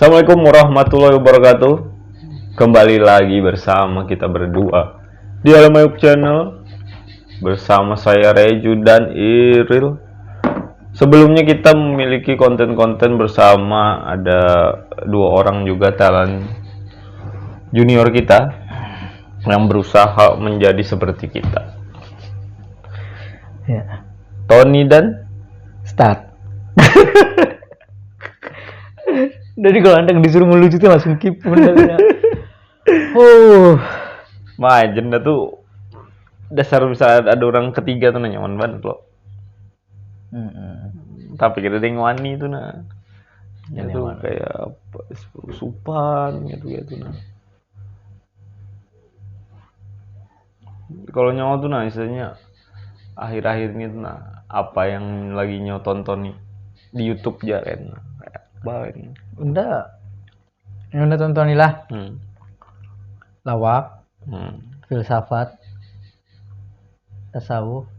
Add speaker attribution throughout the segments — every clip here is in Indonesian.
Speaker 1: Assalamualaikum warahmatullahi wabarakatuh. Kembali lagi bersama kita berdua di Alamayuk Channel bersama saya Reju dan Iril. Sebelumnya kita memiliki konten-konten bersama, ada dua orang juga talent junior kita yang berusaha menjadi seperti kita.
Speaker 2: Ya.
Speaker 1: Tony dan
Speaker 2: Start. Dari kalau anda disuruh melucu tuh langsung keep bener.
Speaker 1: Majen tuh dasar misalnya ada orang ketiga tuh nyaman banget loh. Tapi kita ada yang wani tuh nah. Itu kayak supan gitu nah. Kalau nyawa tuh nah istilahnya akhir-akhir ini tuh nah apa yang lagi nyawa tonton nih di YouTube jaren kayak baik.
Speaker 2: Udah. Yang udah tonton lah. Lawak. Filsafat. Tasawuf.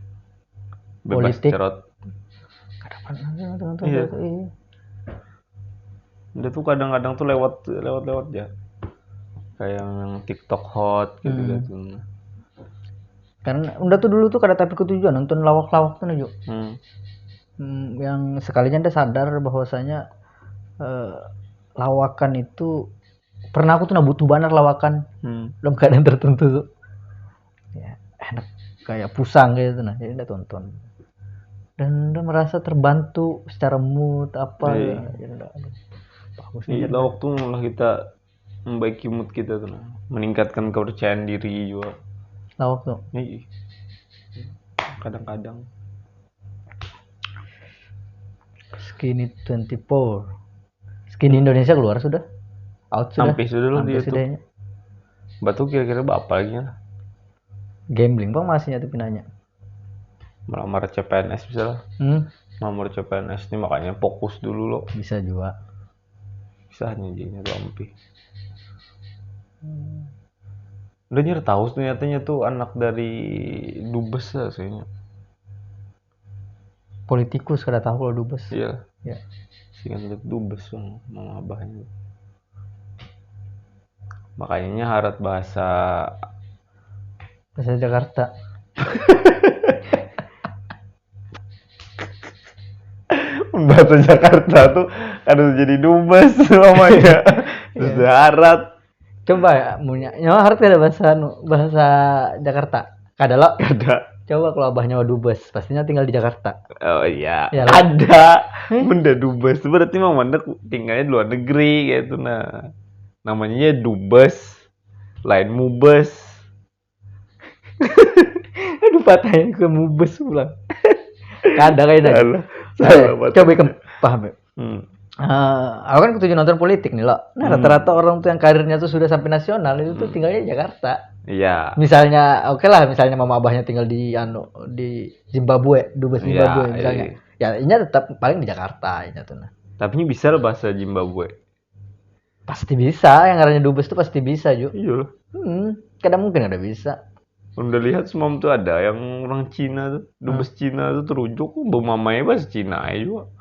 Speaker 1: Bebas
Speaker 2: Politik.
Speaker 1: cerot.
Speaker 2: Kadang-kadang
Speaker 1: Iya. Dia tuh kadang-kadang tuh lewat ya. Kayak yang TikTok hot gitu.
Speaker 2: Karena udah tuh dulu tuh kada tapi ketujuan nonton lawak-lawak tuh Naju. Yang sekalinya anda sadar bahwasanya lawakan itu pernah aku tuh butuh banget lawakan dalam keadaan tertentu tuh. Ya, enak kayak pusang gitu nah. Jadi anda tonton. Dan anda merasa terbantu secara mood apa ya. Bagus nih.
Speaker 1: Lawak tuh malah kita membaiki mood kita tuh nah. Meningkatkan kepercayaan diri juga.
Speaker 2: Lawak tuh.
Speaker 1: Nih. Kadang-kadang.
Speaker 2: Skinny 24. Skinny Indonesia keluar sudah? Out sudah?
Speaker 1: Sampai sudah loh di YouTube.
Speaker 2: Sudahnya.
Speaker 1: Batu kira-kira apa lagi ya?
Speaker 2: Gambling bang masihnya tuh pinanya.
Speaker 1: Melamar CPNS misalnya. Melamar CPNS ini makanya fokus dulu loh.
Speaker 2: Bisa juga.
Speaker 1: Bisa nyajinya lampi. Udah nyari tahu ternyatanya tuh anak dari Dubes lah kayaknya.
Speaker 2: Politikus kada tahu kalau Dubes.
Speaker 1: Iya.
Speaker 2: Ya.
Speaker 1: Singkat Dubes bang, mama abahnya. Makanya harap bahasa
Speaker 2: Jakarta.
Speaker 1: bahasa Jakarta tuh harus jadi Dubes namanya. Terus harap.
Speaker 2: Coba ya, nyawa harus ada bahasa Jakarta. Kada lo?
Speaker 1: Ada.
Speaker 2: Coba kalau abahnya Dubes, pastinya tinggal di Jakarta.
Speaker 1: Oh iya,
Speaker 2: ya,
Speaker 1: ada. Benda Dubes berarti mah mana tinggalnya di luar negeri gitu nah. Namanya Dubes, lain Mubes.
Speaker 2: Aduh patahin ke Mubes pulang. Kada kayaknya. Coba paham ya. Aku kan ketujuan nonton politik nih lo. Nah rata-rata orang tuh yang karirnya tuh sudah sampai nasional itu tuh tinggalnya di Jakarta.
Speaker 1: Iya.
Speaker 2: Misalnya misalnya mama abahnya tinggal di Zimbabwe, Dubes Zimbabwe misalnya. Ya ini tetap paling di Jakarta ini tuh nah.
Speaker 1: Tapi bisa lah bahasa Zimbabwe.
Speaker 2: Pasti bisa, yang ngarannya Dubes tuh pasti bisa juga.
Speaker 1: Iya.
Speaker 2: Kadang mungkin ada bisa.
Speaker 1: Udah lihat semua tuh ada yang orang Cina tuh, Dubes Cina tuh terujuk, mamanya bahasa Cina juga.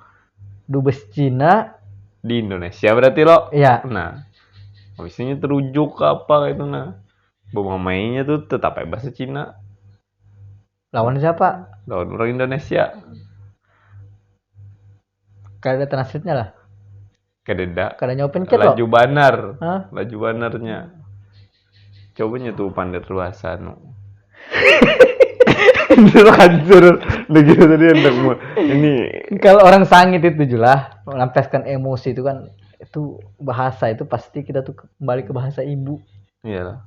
Speaker 2: Dubes Cina
Speaker 1: di Indonesia berarti lo.
Speaker 2: Iya.
Speaker 1: Nah, habisnya terujuk ke apa gitu nah. Mamanya tuh tetap bahasa Cina.
Speaker 2: Lawan siapa?
Speaker 1: Lawan orang Indonesia.
Speaker 2: Kayak ada translate-nya lah.
Speaker 1: Kada
Speaker 2: nyawa pencet loh.
Speaker 1: Laju banar. Laju banarnya. Cobanya tuh pandai bahasa no. Hancur begitu tadi ini
Speaker 2: kalau orang sangit itu jelas melampiaskan emosi itu kan itu bahasa itu pasti kita tuh kembali ke bahasa ibu.
Speaker 1: Iyalah.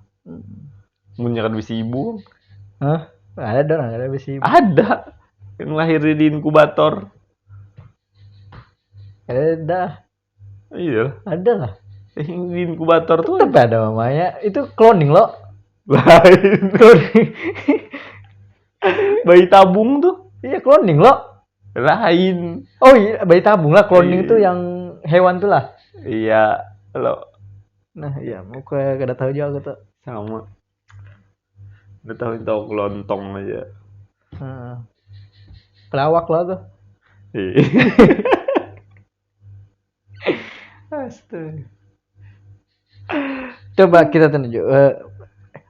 Speaker 1: Munyakan bisa ibu.
Speaker 2: Ada dong, ada bisa ibu.
Speaker 1: Ada. Yang lahir di inkubator.
Speaker 2: Ada.
Speaker 1: Iya.
Speaker 2: Ada lah.
Speaker 1: Di inkubator tuh
Speaker 2: tapi ada mamanya. Itu cloning lo.
Speaker 1: Lain.
Speaker 2: Cloning.
Speaker 1: Bayi tabung tuh.
Speaker 2: Iya cloning lo.
Speaker 1: Lain.
Speaker 2: Oh iya bayi tabung lah. Cloning itu yang hewan tuh lah.
Speaker 1: Iya lo.
Speaker 2: Nah iya mau kada tahu juga tuh.
Speaker 1: Sama. Udah tahu kelontong aja.
Speaker 2: Pelawak lo tuh. Astaga. Coba kita tunjuk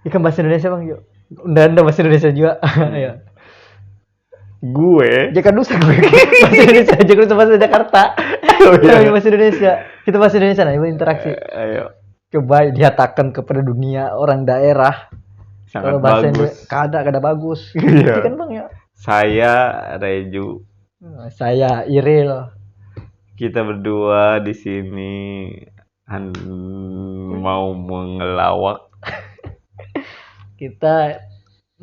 Speaker 2: ikan bahasa Indonesia bang yuk. Unda bahasa Indonesia juga. Ya.
Speaker 1: Gue
Speaker 2: Jakarta Nusa gue. Bahasa Indonesia Jakarta Nusa bahasa Jakarta.
Speaker 1: Oh, iya.
Speaker 2: Bahasa Indonesia. Kita bahasa Indonesia nah, interaksi.
Speaker 1: Ayo.
Speaker 2: Coba diatakan kepada dunia orang daerah.
Speaker 1: Sangat
Speaker 2: Kalau bahasa
Speaker 1: bagus.
Speaker 2: kada bagus.
Speaker 1: Iya.
Speaker 2: Kan bang ya.
Speaker 1: Saya Reju.
Speaker 2: Saya Iril.
Speaker 1: Kita berdua di sini mau mengelawak.
Speaker 2: Kita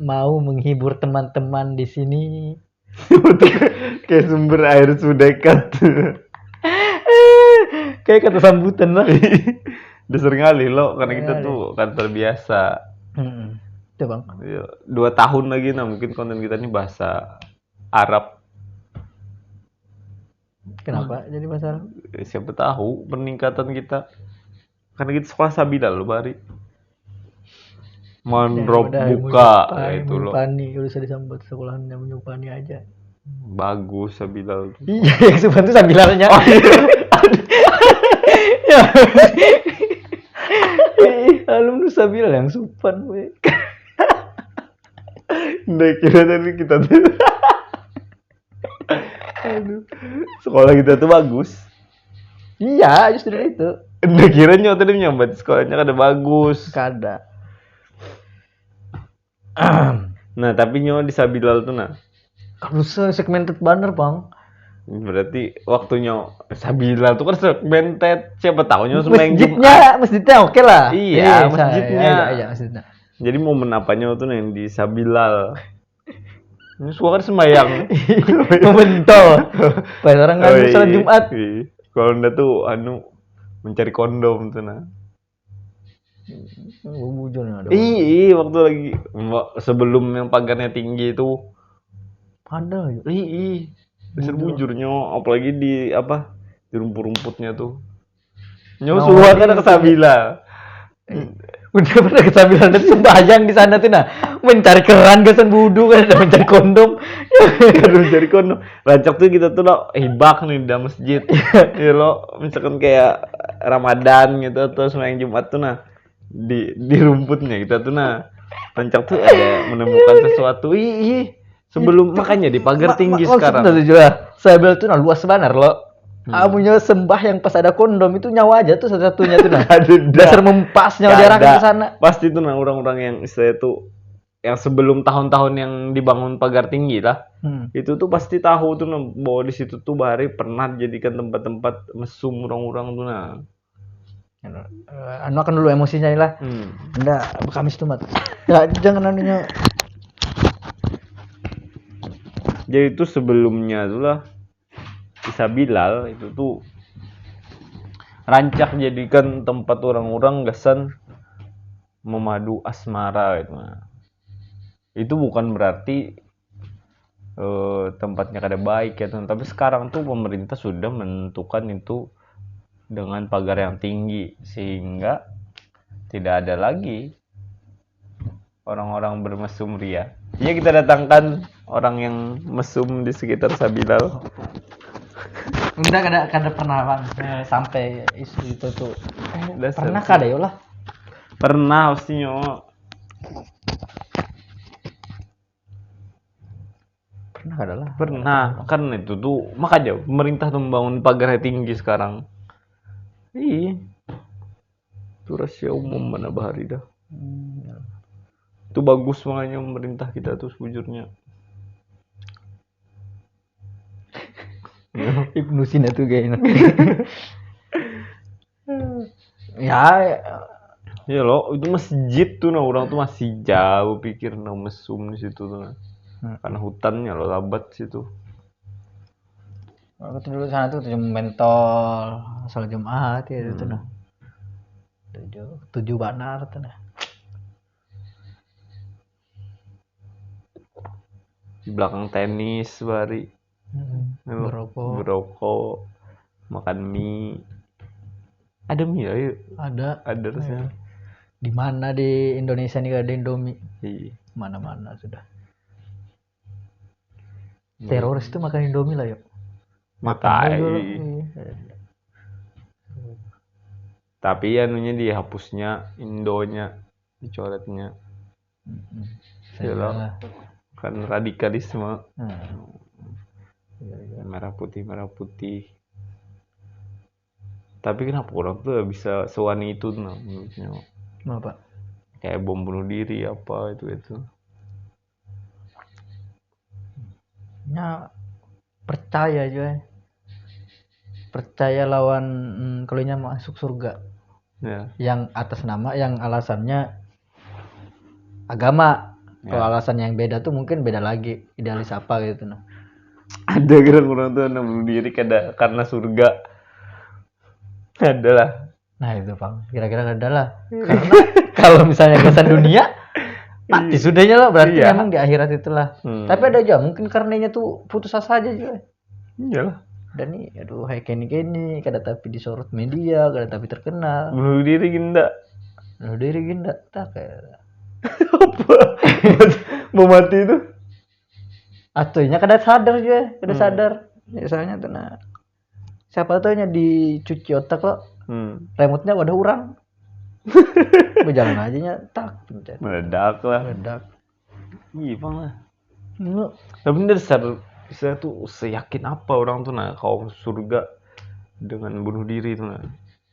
Speaker 2: mau menghibur teman-teman di sini.
Speaker 1: Kayak sumber air sudekat.
Speaker 2: Kayak kata sambutan lah.
Speaker 1: Udah sering kali lo, karena kita
Speaker 2: Sering
Speaker 1: tuh kan terbiasa.
Speaker 2: Itu bang.
Speaker 1: 2 tahun lagi nah mungkin konten kita ini bahasa Arab.
Speaker 2: Kenapa jadi masalah?
Speaker 1: Siapa tahu peningkatan kita. Karena kita sekolah Sabila lo Bari. Mandrop buka itu lo.
Speaker 2: Menyupani, udah saya disambut sekolahannya menyupani aja.
Speaker 1: Bagus Sabila tuh.
Speaker 2: Iya, yang supan tuh sambilannya.
Speaker 1: Oh, iya.
Speaker 2: Ya. Alumni Sabila yang supan, we.
Speaker 1: Nggak kira tadi kita tuh. Aduh. Sekolah kita tuh bagus.
Speaker 2: Iya, justru itu.
Speaker 1: Nggak kira nyawa tadi nyambat sekolahnya kada bagus.
Speaker 2: Kada.
Speaker 1: Nah tapi nyawa di Sabilal tuh nah.
Speaker 2: Kalau segmented banner, Bang.
Speaker 1: Berarti waktunya Sabila tuh kan segmented. Siapa tahu nyawa semain
Speaker 2: Masjidnya oke lah.
Speaker 1: Iya, masjidnya.
Speaker 2: Iya, masjidnya.
Speaker 1: Jadi momen apanya tuh yang di Sabilal. Ini suka kan sembayang.
Speaker 2: Membentol. Pas orang ngadu sholat Jumat.
Speaker 1: Kalau enggak tuh mencari kondom tuh nah.
Speaker 2: Bujur ada.
Speaker 1: Iya, waktu lagi sebelum yang pagarnya tinggi itu.
Speaker 2: Ada.
Speaker 1: Iya. Besar bujurnya, apalagi di di rumput-rumputnya tuh. Nyawa suka kan ke Sabila.
Speaker 2: Udah pernah kesambilan dan sembahyang di sana tuh nah mencari keran gasan budu kan ada mencari kondom.
Speaker 1: Aduh mencari kondom. Rancak tuh kita tuh lo hibak nih di masjid. Ya lo misalkan kayak Ramadan gitu atau sembahyang Jumat tuh nah di rumputnya kita tuh nah rancak tuh ada menemukan sesuatu. Sebelum makanya di pagar tinggi sekarang.
Speaker 2: Maksudnya juga Sabila tuh nah luas banget lo. Amunya sembah yang pas ada kondom itu nyawa aja tuh satu-satunya tuh nah. Dasar mempas nyawa diarahkan ke sana.
Speaker 1: Pasti tuh nah orang-orang yang istilahnya tuh yang sebelum tahun-tahun yang dibangun pagar tinggi lah. Itu tuh pasti tahu tuh nah, bahwa di situ tuh Bari pernah dijadikan tempat-tempat mesum orang-orang tuh nah.
Speaker 2: Akan dulu emosinya lah. Enggak, Kamis tuh mat. Ya, jangan anunya.
Speaker 1: Jadi itu sebelumnya tuh lah Isa Bilal itu tuh rancak jadikan tempat orang-orang gasan memadu asmara gitu. Itu bukan berarti tempatnya kada baik ya, tapi sekarang tuh pemerintah sudah menentukan itu dengan pagar yang tinggi sehingga tidak ada lagi orang-orang bermesum ria. Iya kita datangkan orang yang mesum di sekitar Sabilal.
Speaker 2: Enggak kada pernah bang sampai isu itu tuh. Pernah kada ya lah?
Speaker 1: Pernah pastinya.
Speaker 2: Pernah kada lah?
Speaker 1: Pernah kan itu tuh makanya pemerintah tuh membangun pagar tinggi sekarang. Iya. Itu rahasia umum mana bahari dah. Itu bagus makanya pemerintah kita tuh sejujurnya.
Speaker 2: Ibnu Sina tuh kayaknya. Ya
Speaker 1: lo itu masjid tuh nah orang tuh masih jauh pikir nah mesum di situ tuh nah. Karena hutannya lo labat situ.
Speaker 2: Aku tuh dulu sana tuh cuma mentol sholat Jumat ya itu nah. 7 banar tuh nah.
Speaker 1: Di belakang tenis Bari. Berokok, makan mie. Ada mie ya?
Speaker 2: Ada
Speaker 1: rasanya.
Speaker 2: Di mana di Indonesia nih ada Indomie?
Speaker 1: Iya.
Speaker 2: Mana-mana sudah. Teroris itu makan Indomie lah yuk.
Speaker 1: Matai. Tapi anunya dihapusnya, Indonya dicoretnya.
Speaker 2: Salah.
Speaker 1: Kan radikalisme.
Speaker 2: Iya.
Speaker 1: Merah putih. Tapi kenapa orang tuh bisa sewani itu nah, menurutnya?
Speaker 2: Kenapa?
Speaker 1: Kayak bom bunuh diri apa itu.
Speaker 2: Ya percaya aja. Percaya lawan kalau nya masuk surga.
Speaker 1: Ya.
Speaker 2: Yang atas nama yang alasannya agama. Kalau alasan yang beda tuh mungkin beda lagi, idealis apa gitu nah.
Speaker 1: Ada orang tuh yang bunuh diri karena surga. Ada lah.
Speaker 2: Nah itu Bang, kira-kira ada lah. Karena kalau misalnya kesan dunia mati sudahnya lah, berarti memang di akhirat itulah. Tapi ada aja mungkin karenanya tuh putus asa aja juga.
Speaker 1: Iyalah.
Speaker 2: Dan nih aduh kayak kini kada tapi disorot media, kada tapi terkenal.
Speaker 1: Bunuh diri ginda
Speaker 2: tak kayak
Speaker 1: apa? Mau mati itu?
Speaker 2: atuhnya kada sadar juga, sadar. Misalnya tuh nah. Siapa tahu nya dicuci otak kok. Remote-nya ada orang. Berjalan aja nya tak pencet.
Speaker 1: Meledak. Iya bang lah. Tapi saya tuh seyakin apa orang tuh nah kalau surga dengan bunuh diri tuh nah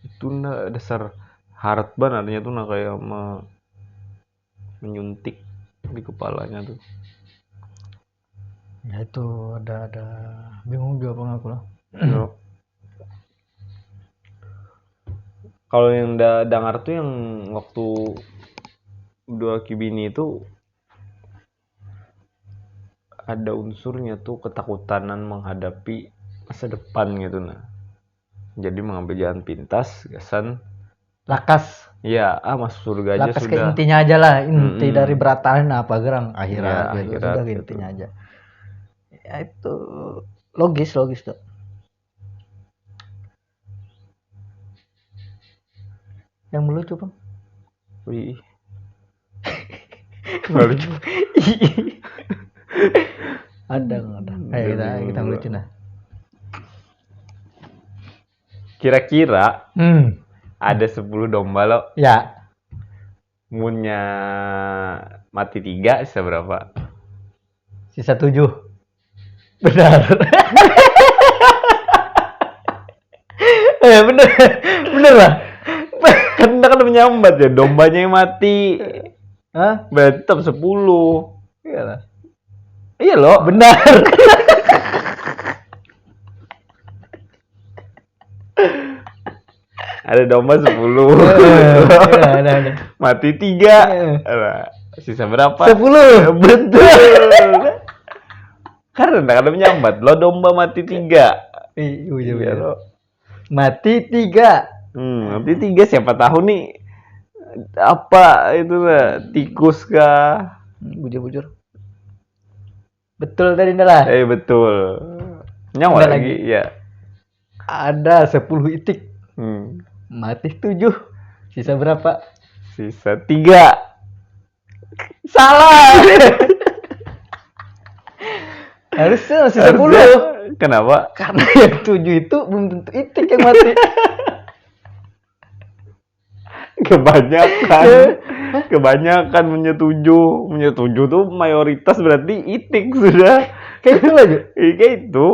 Speaker 1: itu nah dasar harat banget tuh nah kayak menyuntik di kepalanya tuh.
Speaker 2: Ya itu ada bingung juga bang aku lah.
Speaker 1: Kalau yang dengar tuh yang waktu dua kibini itu ada unsurnya tuh ketakutan menghadapi masa depan gitu nah. Jadi mengambil jalan pintas, gasan
Speaker 2: lakas.
Speaker 1: Iya, masuk surga aja
Speaker 2: lakas
Speaker 1: sudah.
Speaker 2: Lakas ke intinya aja lah, inti dari berataan apa gerang akhirat,
Speaker 1: ya,
Speaker 2: gitu. Sudah ke intinya aja. Ya itu logis tuh. Yang melucu bang.
Speaker 1: Wih. Melucu.
Speaker 2: ada. Ayo kita melucu nah.
Speaker 1: Kira-kira ada 10 domba lo.
Speaker 2: Ya.
Speaker 1: Munnya mati 3 sisa berapa?
Speaker 2: Sisa 7. Benar. bener lah.
Speaker 1: Karena kan menyambat ya, dombanya yang mati.
Speaker 2: Hah?
Speaker 1: Berarti tetap 10.
Speaker 2: Iyalah.
Speaker 1: Iya loh.
Speaker 2: Benar.
Speaker 1: Ada domba 10.
Speaker 2: Ada.
Speaker 1: Mati 3. Sisa berapa?
Speaker 2: 10.
Speaker 1: Betul. Karena menyambat lo domba mati 3.
Speaker 2: Iya lo. Mati 3.
Speaker 1: Mati 3 siapa tahu nih apa itu lah, tikus kah?
Speaker 2: Bujur. Betul tadi lah.
Speaker 1: Betul. Nyawa lagi ya.
Speaker 2: Ada 10 itik. Mati 7. Sisa berapa?
Speaker 1: Sisa 3.
Speaker 2: Salah. Harusnya masih 10.
Speaker 1: Kenapa?
Speaker 2: Karena yang 7 itu belum tentu itik yang mati.
Speaker 1: Kebanyakan menyetujui tuh mayoritas berarti itik sudah.
Speaker 2: Kayak itu aja.
Speaker 1: Kayak itu.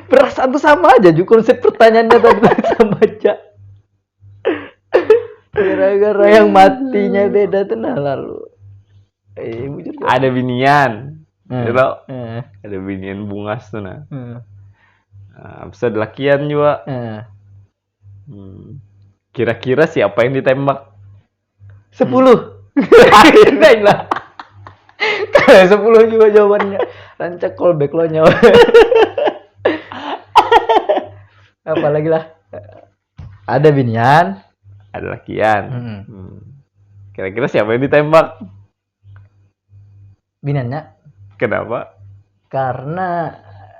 Speaker 2: Perasaan tuh sama aja juga, konsep pertanyaannya tadi sama aja. Gara-gara yang matinya beda tuh nah lalu.
Speaker 1: Ada binian. Ada binian bungas tuh nah. Bisa lakian juga. Kira-kira siapa yang ditembak?
Speaker 2: 10. Akhirnya lah. 10 juga jawabannya. Rancak callback lo nyawa. Apalagi lah. Ada binian,
Speaker 1: ada lakian. Kira-kira siapa yang ditembak?
Speaker 2: Biniannya.
Speaker 1: Kenapa?
Speaker 2: Karena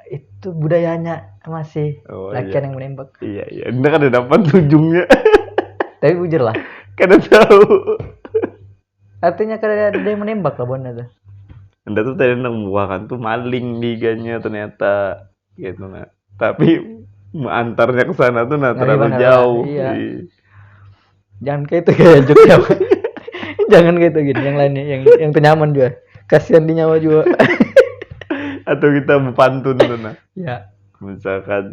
Speaker 2: itu budayanya masih lakian yang menembak.
Speaker 1: Iya. Anda kan ada dapat ujungnya.
Speaker 2: Tapi bujur lah.
Speaker 1: Kada tahu.
Speaker 2: Artinya kada ada yang menembak lah Bon itu.
Speaker 1: Anda tuh tadi membuahkan tuh maling liganya ternyata gitu nah. Tapi Antarnya ke sana tuh
Speaker 2: Nggak
Speaker 1: terlalu
Speaker 2: gimana lah,
Speaker 1: jauh.
Speaker 2: iya. Jangan kayak itu kayak Jogja. Jangan kayak itu gini, yang lainnya yang nyaman juga. Kasihan di nyawa juga.
Speaker 1: Atau kita berpantun tuh nah.
Speaker 2: Ya,
Speaker 1: Misalkan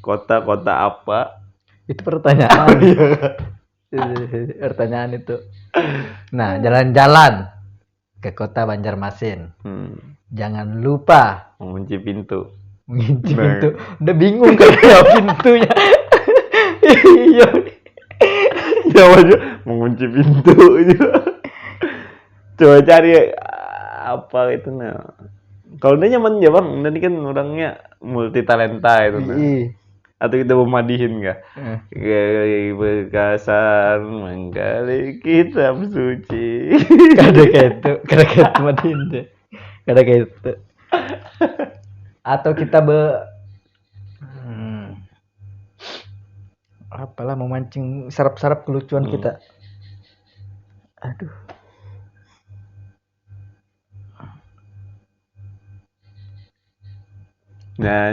Speaker 1: kota-kota apa?
Speaker 2: itu pertanyaan. Pertanyaan itu. Nah, jalan-jalan ke kota Banjarmasin. Jangan lupa
Speaker 1: Mengunci pintu.
Speaker 2: mengunci
Speaker 1: Nah.
Speaker 2: pintu. Udah bingung kan ya pintunya. Iya.
Speaker 1: Coba aja mengunci pintu. Coba cari apa itu nah. Kalau dia nyaman ya bang, nanti kan orangnya multi talenta itu nah. Atau kita memadihin nggak? Bekasan menggali kitab suci.
Speaker 2: Kada kayak itu madihin deh. Kada kayak itu. Atau kita apalah memancing sarap-sarap kelucuan kita. Aduh. Kita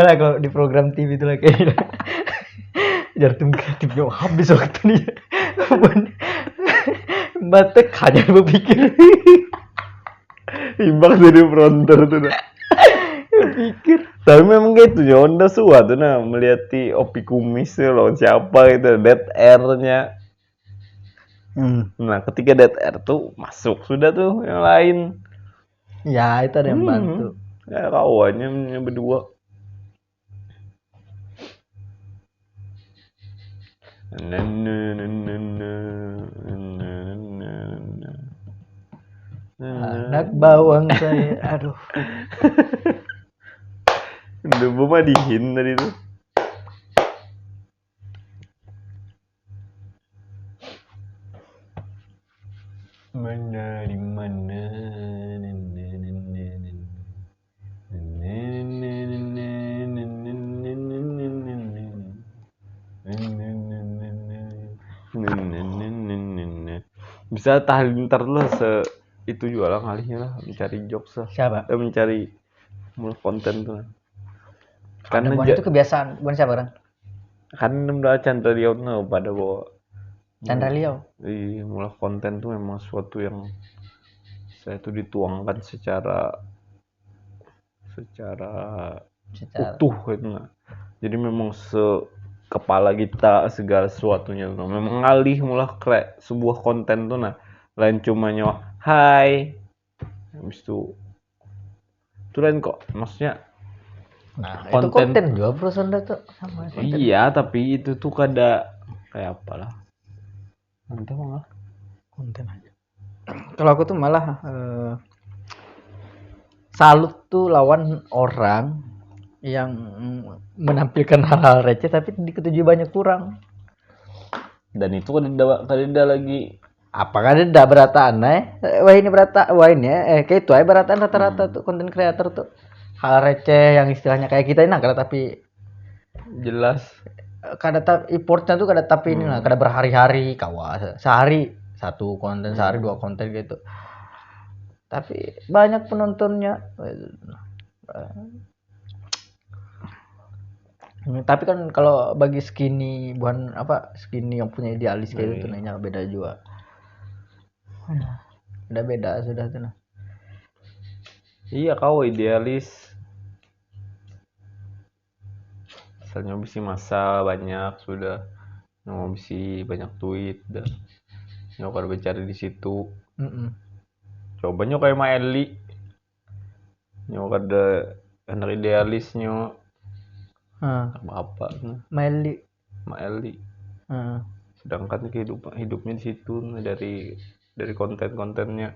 Speaker 2: lah kalau di program TV itu lah kayak jartum kreatifnya habis waktu nih. Batek hanya berpikir.
Speaker 1: Imbang jadi fronter tuh nah.
Speaker 2: Berpikir.
Speaker 1: Tapi memang gitu ya, Honda suatu nah melihat Opi Kumis loh siapa itu Dead Air-nya. Nah ketika Dead Air tuh masuk sudah tuh yang lain.
Speaker 2: Ya itu ada yang bantu.
Speaker 1: Ya kawannya berdua.
Speaker 2: Anak bawang saya, aduh.
Speaker 1: Udah memadihin tadi tuh. Mana di mana? Bisa tahan ntar lah itu juga lah ngalihnya lah mencari jokes lah.
Speaker 2: Siapa?
Speaker 1: Mencari mulai konten tuh.
Speaker 2: Karena itu kebiasaan, bukan siapa orang?
Speaker 1: Kan udah Chandra Liao pada bawa.
Speaker 2: Chandra Liao.
Speaker 1: Iya, mulai konten tuh memang sesuatu yang saya tuh dituangkan secara utuh gitu nah. Jadi memang kepala kita segala sesuatunya tuh memang ngalih mulai kayak sebuah konten tuh nah lain cuma nyawa hai habis itu lain kok maksudnya
Speaker 2: nah konten, itu konten juga bro Sonda tuh sama konten.
Speaker 1: Iya tapi itu tuh kada kayak apalah nanti malah
Speaker 2: konten aja kalau aku tuh malah salut tuh lawan orang yang menampilkan hal-hal receh tapi diketujui banyak kurang
Speaker 1: dan itu kada lagi
Speaker 2: apakah ada berataan wah ini kayak itu aja berataan rata-rata tuh konten kreator tuh hal receh yang istilahnya kayak kita ini kada tapi
Speaker 1: jelas
Speaker 2: kada tapi importnya tuh kada tapi ini lah kada berhari-hari kawas sehari satu konten sehari dua konten gitu tapi banyak penontonnya tapi kan kalau bagi skinny bukan apa skinny yang punya idealis kayak gitu nanya beda juga udah beda sudah tuh nah.
Speaker 1: Iya kau idealis misalnya bisa masa banyak sudah mau bisa banyak tweet dan nyokar bercari di situ coba kayak Maeli nyokar ada anak idealisnya apa
Speaker 2: Maeli
Speaker 1: sedangkan hidupnya di situ dari konten-kontennya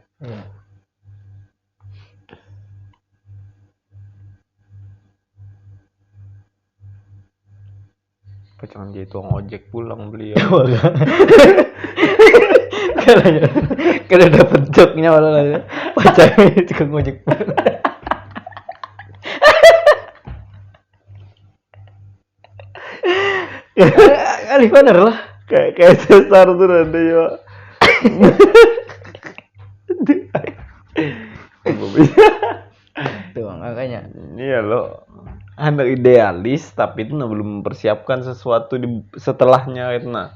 Speaker 1: jangan jadi tukang ojek pulang beliau
Speaker 2: kada dapet joknya malah pacarnya tukang ojek pulang kali bener lah
Speaker 1: kayak Cesar tuh ada ya.
Speaker 2: Tuh makanya.
Speaker 1: Iya lo, anak idealis tapi itu belum mempersiapkan sesuatu di setelahnya itu nah.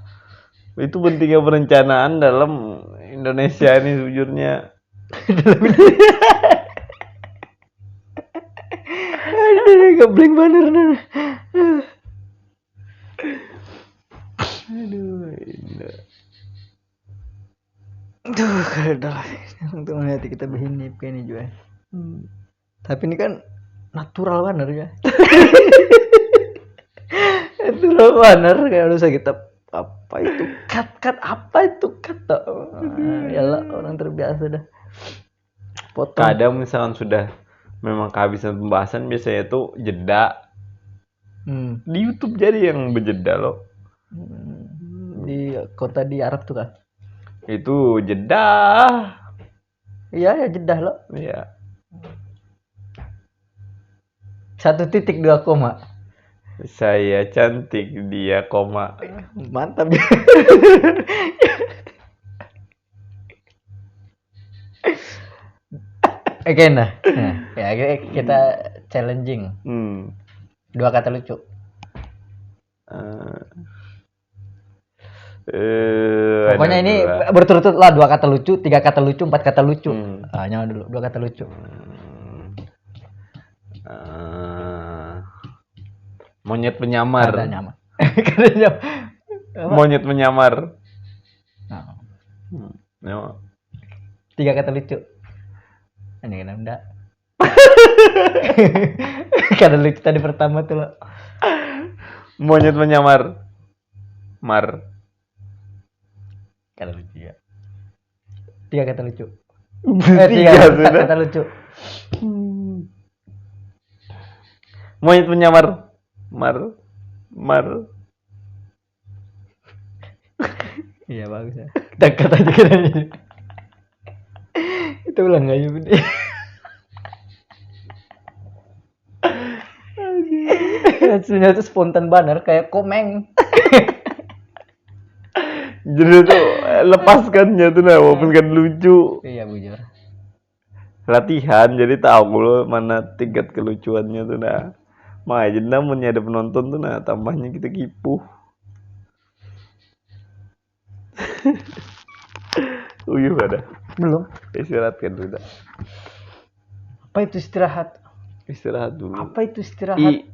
Speaker 1: Itu pentingnya perencanaan dalam Indonesia ini sejujurnya.
Speaker 2: Aduh, geblek bener nih.
Speaker 1: Aduh, ini.
Speaker 2: Duh, udah lah. Untuk melihat kita begini kayak ini juga. Tapi ini kan natural banget ya. Natural banget kayak harus kita apa itu cut apa itu kata. Yalah orang terbiasa dah. Potong.
Speaker 1: Kadang misalkan sudah memang kehabisan pembahasan biasanya itu jeda. Di YouTube jadi yang berjeda loh.
Speaker 2: Di kota di Arab tuh kan.
Speaker 1: Itu jeda.
Speaker 2: Iya ya jeda loh.
Speaker 1: Iya.
Speaker 2: 1.2 koma.
Speaker 1: Saya cantik, dia koma.
Speaker 2: Mantap. Oke nah, ya kita challenging. 2 kata lucu. Pokoknya ini berturut-turut lah 2 kata lucu, 3 kata lucu, 4 kata lucu. Nyawa dulu 2 kata lucu.
Speaker 1: Monyet menyamar.
Speaker 2: Kata nyamar.
Speaker 1: Monyet menyamar.
Speaker 2: Nah. 3 kata lucu. Ini kan enggak. Kata lucu tadi pertama tuh loh.
Speaker 1: Monyet menyamar. Mar.
Speaker 2: Kata lucu ya. 3 kata lucu.
Speaker 1: 3
Speaker 2: kata lucu.
Speaker 1: Monyet menyamar. Mar.
Speaker 2: Iya bagus ya. Dekat aja katanya. Itu ulang aja bener. Hasilnya tuh spontan banget kayak komeng.
Speaker 1: Jadi tuh lepaskannya tuh nah, walaupun kan lucu.
Speaker 2: Iya bujur.
Speaker 1: Latihan jadi tahu lo mana tingkat kelucuannya tuh nah. Makanya jadi namun ada penonton tuh nah tambahnya kita kipuh. Uyuh ada.
Speaker 2: Belum.
Speaker 1: Istirahat kan udah.
Speaker 2: Apa itu istirahat?
Speaker 1: Istirahat dulu.
Speaker 2: Apa itu istirahat?